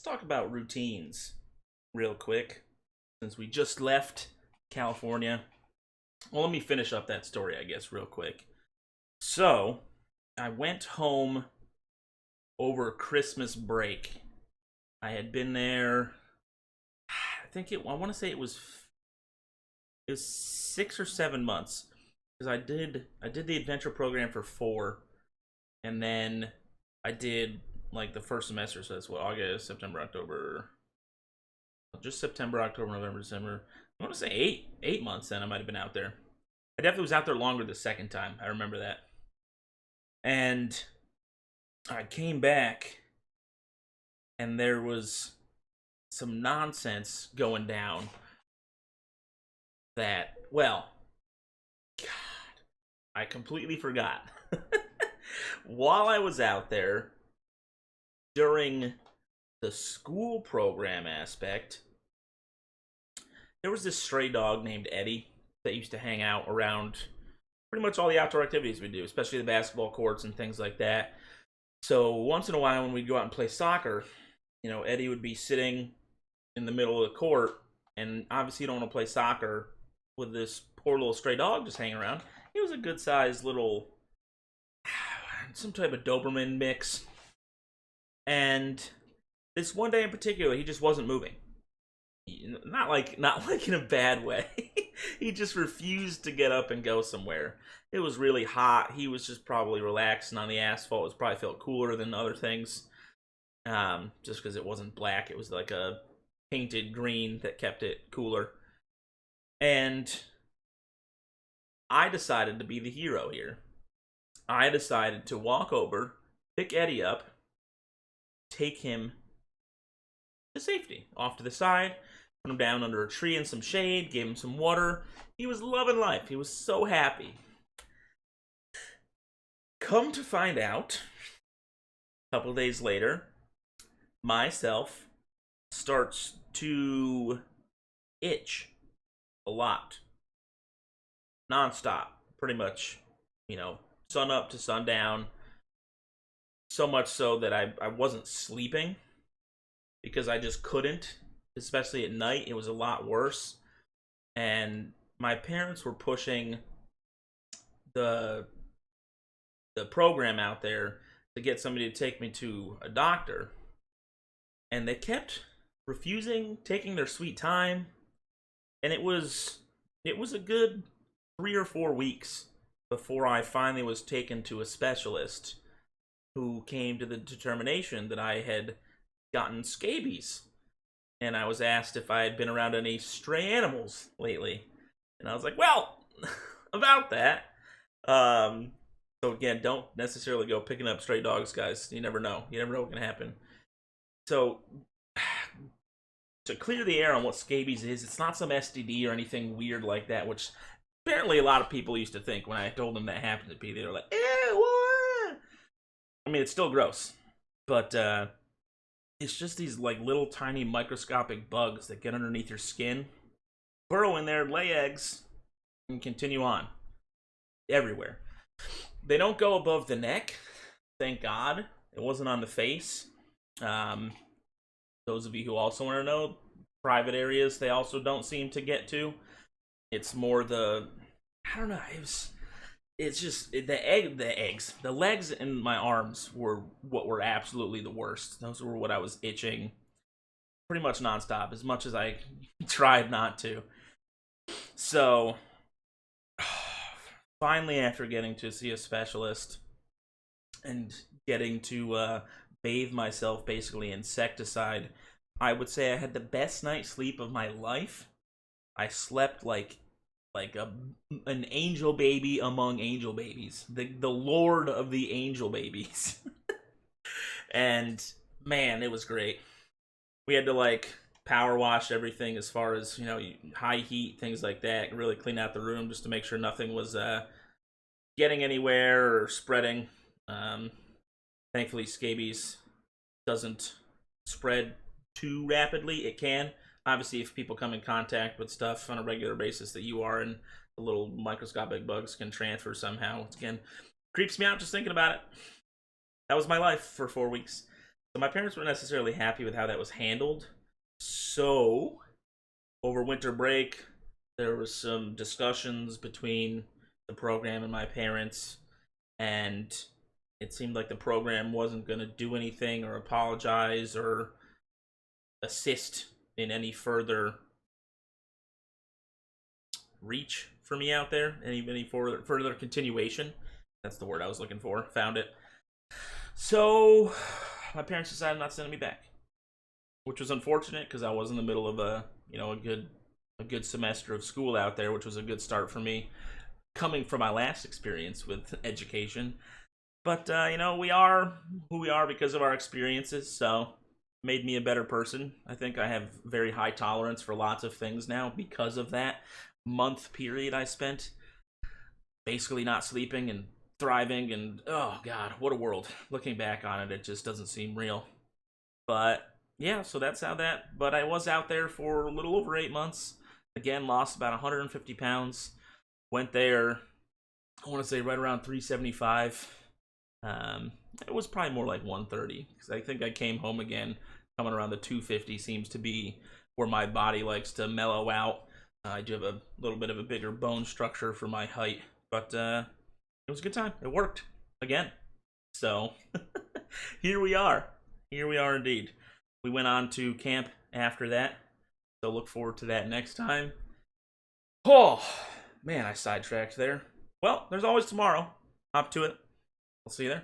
talk about routines real quick since we just left California. Well, let me finish up that story, I guess, real quick. So, I went home over Christmas break. I had been there, I want to say it was 6 or 7 months because I did the adventure program for 4, and then I did like the first semester, so that's what, August, September, October, just September, October, November, December. I want to say eight months. Then I might have been out there. I definitely was out there longer the second time. I remember that. And I came back, and there was some nonsense going down that, well, God, I completely forgot. While I was out there, during the school program aspect, there was this stray dog named Eddie that used to hang out around pretty much all the outdoor activities we do, especially the basketball courts and things like that. So once in a while when we'd go out and play soccer, Eddie would be sitting in the middle of the court, and obviously you don't want to play soccer with this poor little stray dog just hanging around. He was a good sized little, some type of Doberman mix. And this one day in particular, he just wasn't moving. Not like in a bad way. He just refused to get up and go somewhere. It was really hot. He was just probably relaxing on the asphalt. It probably felt cooler than other things. Just because it wasn't black, it was like a painted green that kept it cooler. And I decided to be the hero here. I decided to walk over, pick Eddie up, take him to safety, off to the side, put him down under a tree in some shade, gave him some water. He was loving life. He was so happy. Come to find out, a couple days later, myself starts to itch a lot. Nonstop, pretty much, sun up to sundown. So much so that I wasn't sleeping because I just couldn't, especially at night. It was a lot worse. And my parents were pushing the program out there to get somebody to take me to a doctor. And they kept refusing, taking their sweet time. And it was a good 3 or 4 weeks before I finally was taken to a specialist who came to the determination that I had gotten scabies. And I was asked if I had been around any stray animals lately. And I was like, well, about that. So again, don't necessarily go picking up stray dogs, guys. You never know. You never know what can happen. So, to clear the air on what scabies is, it's not some STD or anything weird like that, which apparently a lot of people used to think when I told them that happened to people. They were like, ew, what? I mean, it's still gross. But, it's just these, like, little tiny microscopic bugs that get underneath your skin, burrow in there, lay eggs, and continue on. Everywhere. They don't go above the neck. Thank God. It wasn't on the face. Those of you who also want to know, private areas they also don't seem to get to. It's more I don't know, it's just the legs and my arms were what were absolutely the worst. Those were what I was itching pretty much nonstop, as much as I tried not to. So finally, after getting to see a specialist and getting to bathe myself basically insecticide, I would say I had the best night's sleep of my life. I slept like an angel baby among angel babies, the lord of the angel babies. And man, it was great. We had to like power wash everything as far as high heat, things like that, really clean out the room just to make sure nothing was getting anywhere or spreading. Thankfully, scabies doesn't spread too rapidly. It can. Obviously, if people come in contact with stuff on a regular basis that you are, and the little microscopic bugs can transfer somehow. Again, creeps me out just thinking about it. That was my life for 4 weeks. So my parents weren't necessarily happy with how that was handled. So over winter break, there was some discussions between the program and my parents, and it seemed like the program wasn't going to do anything or apologize or assist in any further reach for me out there, any further continuation. That's the word I was looking for. Found it. So my parents decided not to send me back, which was unfortunate because I was in the middle of a good semester of school out there, which was a good start for me coming from my last experience with education. But we are who we are because of our experiences, so made me a better person. I think I have very high tolerance for lots of things now because of that month period I spent basically not sleeping and thriving, and oh god, what a world. Looking back on it, it just doesn't seem real. But yeah, so that's how that. But I was out there for a little over 8 months. Again, lost about 150 pounds. Went there, I want to say right around 375. It was probably more like 130 because I think I came home again coming around the 250 seems to be where my body likes to mellow out. I do have a little bit of a bigger bone structure for my height, but it was a good time. It worked again. So here we are. Here we are indeed. We went on to camp after that, so look forward to that next time. Oh man, I sidetracked there. Well, there's always tomorrow. Hop to it. I'll see you there.